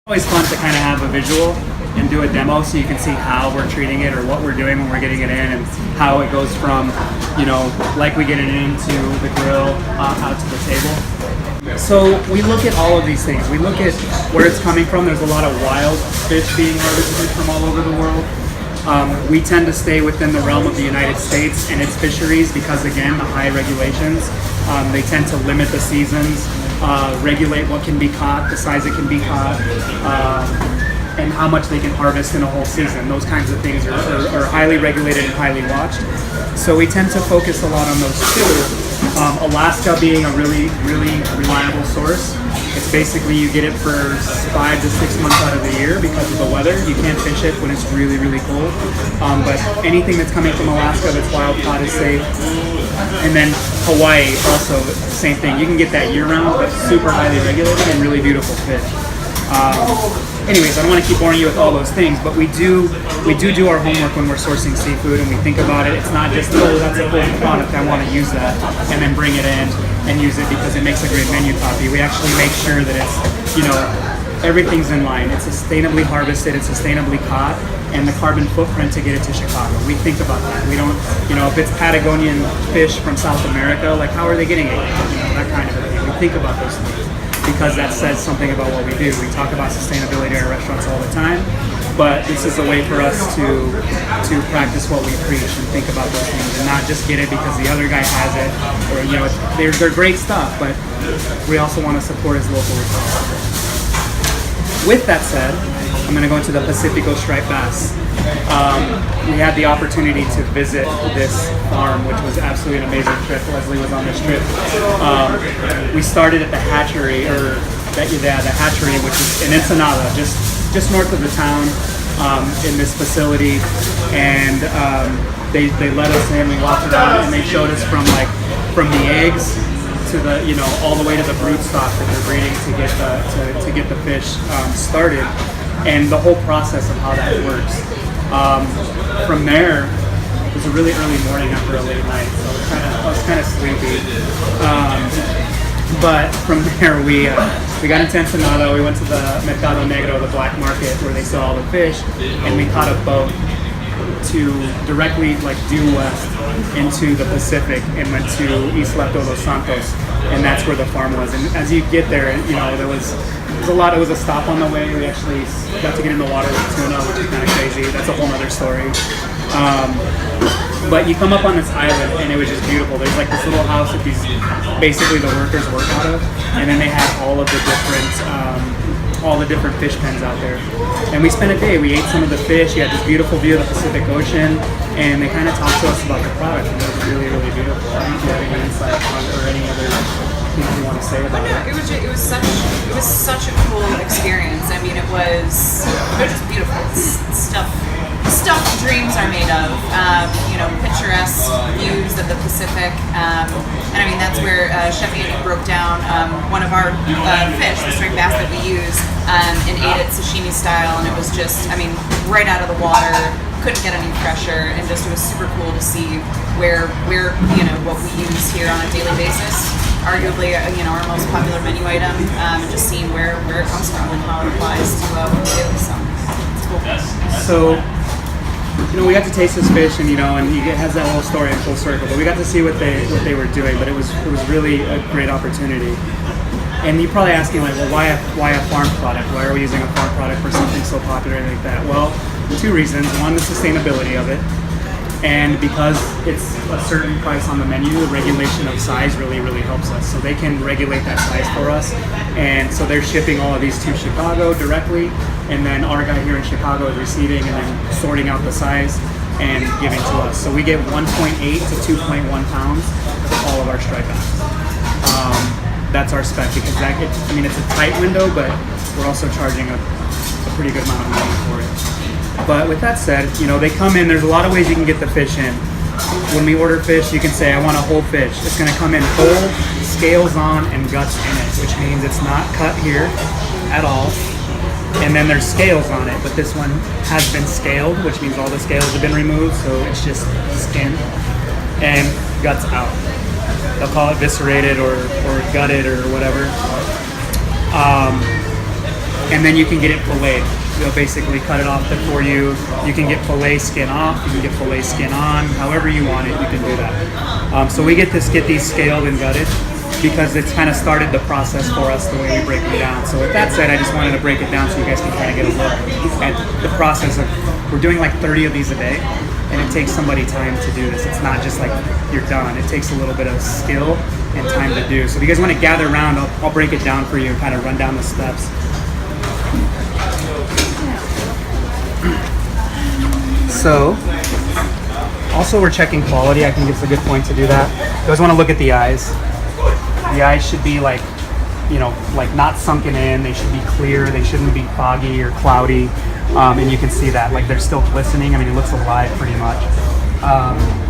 Always fun to kind of have a visual and do a demo so you can see how we're treating it or what we're doing when we're getting it in and how it goes from, like we get it into the grill out to the table. So we look at all of these things. We look at where it's coming from. There's a lot of wild fish being harvested from all over the world. We tend to stay within the realm of the United States and its fisheries because, again, the high regulations. They tend to limit the seasons, regulate what can be caught, the size it can be caught, and how much they can harvest in a whole season. Those kinds of things are highly regulated and highly watched. So we tend to focus a lot on those two. Alaska being a really, really reliable source. It's basically you get it for 5 to 6 months out of the year because of the weather. You can't fish it when it's really, really cold. But anything that's coming from Alaska that's wild caught is safe. And then Hawaii also, same thing. You can get that year-round, but super highly regulated and really beautiful fish. Anyways, I don't want to keep boring you with all those things, but we do our homework when we're sourcing seafood, and we think about it. It's not just, oh, that's a good product, I want to use that, and then bring it in and use it because it makes a great menu copy. We actually make sure that it's, everything's in line. It's sustainably harvested, it's sustainably caught, and the carbon footprint to get it to Chicago. We think about that. We don't, if it's Patagonian fish from South America, like how are they getting it? That kind of thing. We think about those things because that says something about what we do. We talk about sustainability at our restaurants all the time, but this is a way for us to practice what we preach and think about those things and not just get it because the other guy has it, or they're great stuff, but we also want to support as local as possible. With that said, I'm going to go into the Pacifico striped bass. We had the opportunity to visit this farm, which was absolutely an amazing trip. Leslie was on this trip. We started at the hatchery, the hatchery, which is in Ensenada, just north of the town, in this facility, and they let us in. We walked around, and they showed us from the eggs to the all the way to the brood stock that they're breeding to get the fish started, and the whole process of how that works. From there, it was a really early morning after a late night, so I was kind of sleepy. But from there, we got into Ensenada. We went to the Mercado Negro, the black market, where they sell all the fish, and we caught a boat to directly due west into the Pacific and went to Isla Todos Santos, and that's where the farm was. And as you get there, there was a lot. It was a stop on the way. We actually got to get in the water with tuna, which is kind of crazy. That's a whole other story. But you come up on this island, and it was just beautiful. There's this little house that basically the workers work out of, and then they have all the different fish pens out there. And we spent a day. We ate some of the fish. You had this beautiful view of the Pacific Ocean, and they kind of talked to us about the product, and it was really, really beautiful. I don't know if you have any insight or any other things you want to say about it. It was such a cool experience. I mean, it was just beautiful. Stuff dreams are made of, picturesque views of the Pacific, and I mean that's where Chef Andy broke down one of our fish, the striped bass that we use, and ate it sashimi style, and it was just, right out of the water, couldn't get any fresher, and just it was super cool to see where what we use here on a daily basis, arguably our most popular menu item, and just seeing where it comes from and how it applies to what we do. So it's cool. So, we got to taste this fish, and it has that whole story in full circle. But we got to see what they were doing. But it was really a great opportunity. And you're probably asking well, why a farm product? Why are we using a farm product for something so popular like that? Well, 2 reasons. One, the sustainability of it, and because it's a certain price on the menu, the regulation of size really, really helps us. So they can regulate that size for us, and so they're shipping all of these to Chicago directly, and then our guy here in Chicago is receiving and then sorting out the size and giving to us. So we get 1.8 to 2.1 pounds for all of our striped bass. That's our spec because it's a tight window, but we're also charging a pretty good amount of money for it. But with that said, they come in. There's a lot of ways you can get the fish in. When we order fish, you can say, I want a whole fish. It's going to come in whole, scales on, and guts in it, which means it's not cut here at all. And then there's scales on it, but this one has been scaled, which means all the scales have been removed, so it's just skin and guts out. They'll call it viscerated or gutted or whatever. and then you can get it filleted. They'll basically cut it off before you. You can get fillet skin off. You can get fillet skin on. However you want it, you can do that. So we get these scaled and gutted because it's kind of started the process for us the way we break them down. So with that said, I just wanted to break it down so you guys can kind of get a look at the process of. We're doing like 30 of these a day, and it takes somebody time to do this. It's not just like you're done. It takes a little bit of skill and time to do. So if you guys want to gather around, I'll break it down for you and kind of run down the steps. So, also we're checking quality. I think it's a good point to do that. You always want to look at the eyes. The eyes should be like, like not sunken in. They should be clear. They shouldn't be foggy or cloudy. And you can see that, like they're still glistening. I mean, it looks alive pretty much.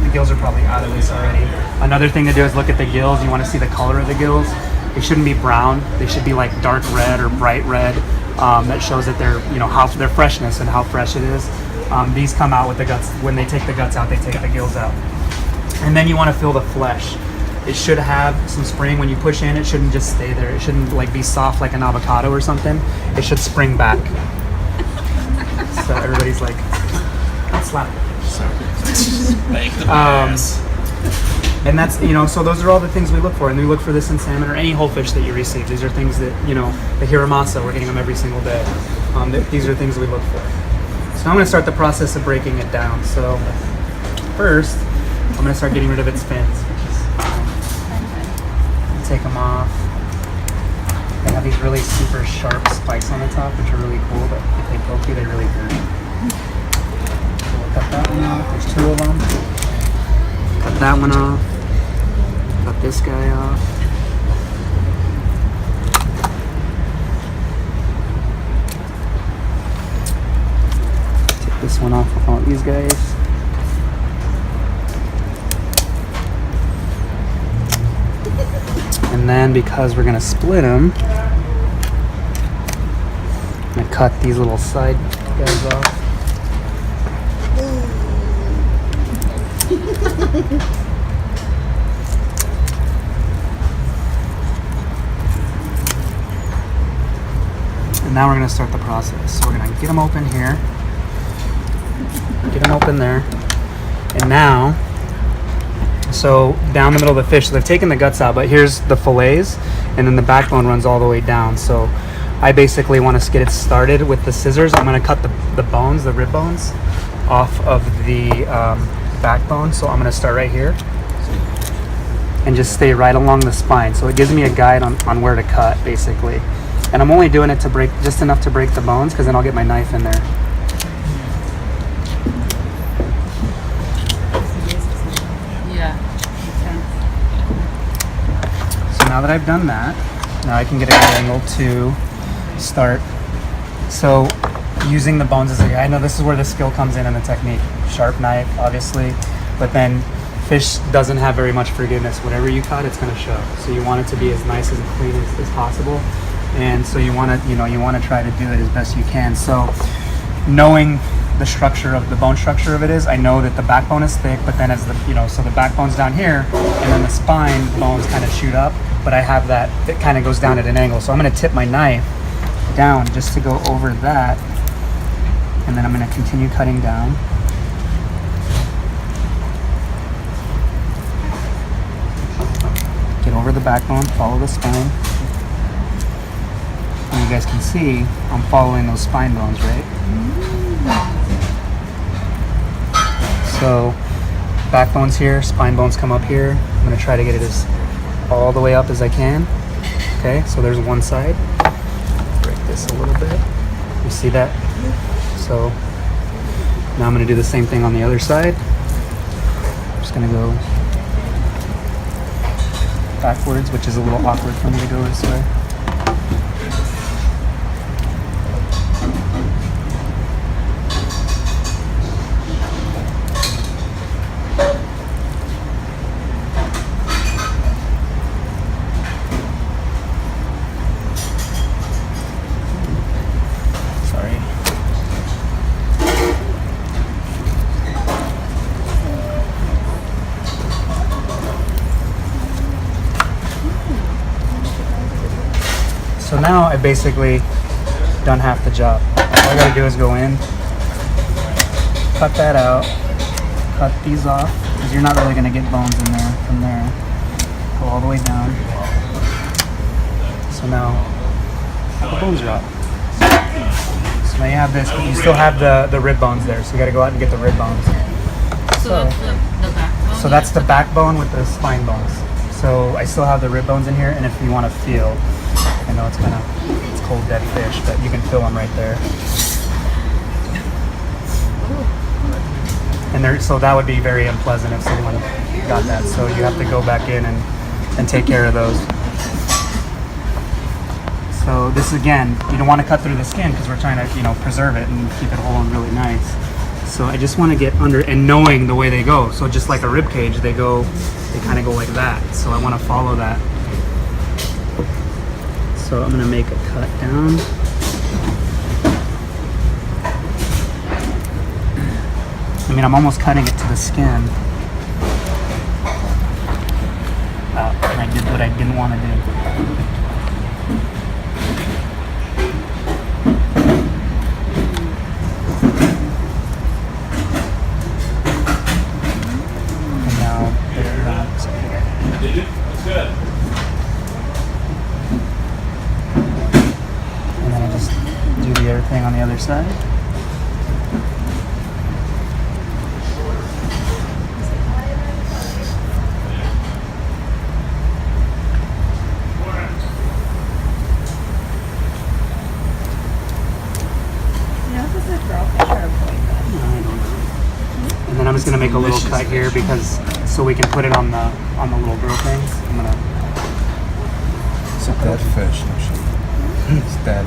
The gills are probably out of this already. Another thing to do is look at the gills. You want to see the color of the gills. They shouldn't be brown. They should be like dark red or bright red. That shows that they're, how their freshness and how fresh it is. These come out with the guts. When they take the guts out, they take the gills out. And then you want to feel the flesh. It should have some spring. When you push in, it shouldn't just stay there. It shouldn't like be soft like an avocado or something. It should spring back. So everybody's like, that's loud. And that's, so those are all the things we look for. And we look for this in salmon or any whole fish that you receive. These are things that, the hiramasa, we're getting them every single day. These are things we look for. So I'm going to start the process of breaking it down. So first, I'm going to start getting rid of its fins. Take them off. They have these really super sharp spikes on the top, which are really cool, but if they poke you, they really hurt. So we'll cut that one off. There's 2 of them. Cut that one off. Cut this guy off. Take this one off with all these guys. And then because we're gonna split them, I'm gonna cut these little side guys off. And now we're gonna start the process. So we're gonna get them open here, get them open there, and now, so down the middle of the fish, so they've taken the guts out, but here's the fillets, and then the backbone runs all the way down. So I basically want to get it started with the scissors. I'm going to cut the bones, the rib bones, off of the backbone. So I'm going to start right here and just stay right along the spine. So it gives me a guide on where to cut, basically. And I'm only doing it to break, just enough to break the bones, because then I'll get my knife in there. Now that I've done that, now I can get a good angle to start. So using the bones as a guide, I know this is where the skill comes in and the technique. Sharp knife, obviously, but then fish doesn't have very much forgiveness. Whatever you cut, it's going to show. So you want it to be as nice and clean as possible. And so you want to, you want to try to do it as best you can. So knowing the structure of the bone structure of it is, I know that the backbone is thick, but then as the, so the backbone's down here, and then the spine bones kind of shoot up, but I have that, it kind of goes down at an angle. So I'm going to tip my knife down just to go over that, and then I'm going to continue cutting down. Get over the backbone, follow the spine. And you guys can see, I'm following those spine bones, right? So backbone's here, spine bones come up here. I'm going to try to get it as all the way up as I can. Okay, so there's one side. Break this a little bit. You see that? So now I'm going to do the same thing on the other side. I'm just going to go backwards, which is a little awkward for me to go this way. So now I basically done half the job. All I gotta do is go in, cut that out, cut these off, because you're not really gonna get bones in there from there. Go all the way down. So now the bones are up. So now you have this, but you still have the rib bones there, so you gotta go out and get the rib bones. So that's the backbone. So that's the backbone with the spine bones. So I still have the rib bones in here, and if you want to feel, I know it's cold dead fish, but you can feel them right there. And there, so that would be very unpleasant if someone got that. So you have to go back in and take care of those. So this again, you don't want to cut through the skin because we're trying to, preserve it and keep it whole and really nice. So I just want to get under and knowing the way they go. So just like a rib cage, they kind of go like that. So I want to follow that. So I'm going to make a cut down. I mean, I'm almost cutting it to the skin. And I did what I didn't want to do. And then I just do the other thing on the other side. And then I'm just gonna make a little cut here because so we can put it on the little grill things. I'm gonna. It's a dead fish. It's dead.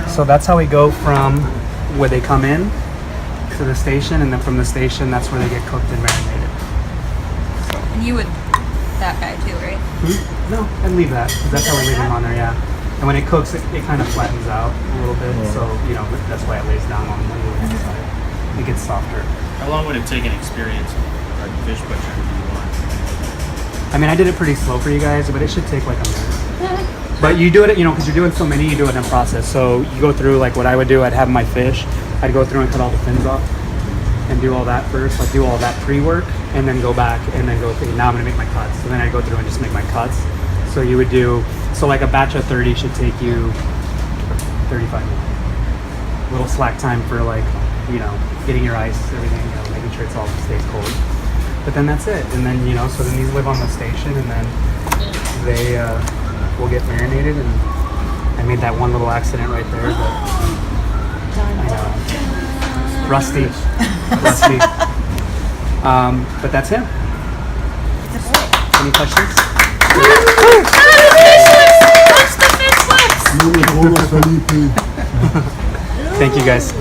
So that's how we go from where they come in to the station, and then from the station, that's where they get cooked and marinated. And you would that guy too, right? No, and leave that. 'Cause that's how we leave them on there, yeah. And when it cooks, it kind of flattens out a little bit. So, that's why it lays down on the inside. It gets softer. How long would it take an experienced fish butcher to do one? I mean, I did it pretty slow for you guys, but it should take like a minute. But you do it, because you're doing so many, you do it in process. So you go through, like what I would do, I'd have my fish, I'd go through and cut all the fins off and do all that first, like do all that pre-work, and then go back and then go, okay, now I'm gonna make my cuts. So then I go through and just make my cuts. So you would do, like a batch of 30 should take you 35 minutes. A little slack time for getting your ice, everything, making sure it's all stays cold. But then that's it. And then, so then these live on the station, and then they will get marinated. And I made that one little accident right there, but I know. Rusty. But that's it. Any questions? Thank you guys.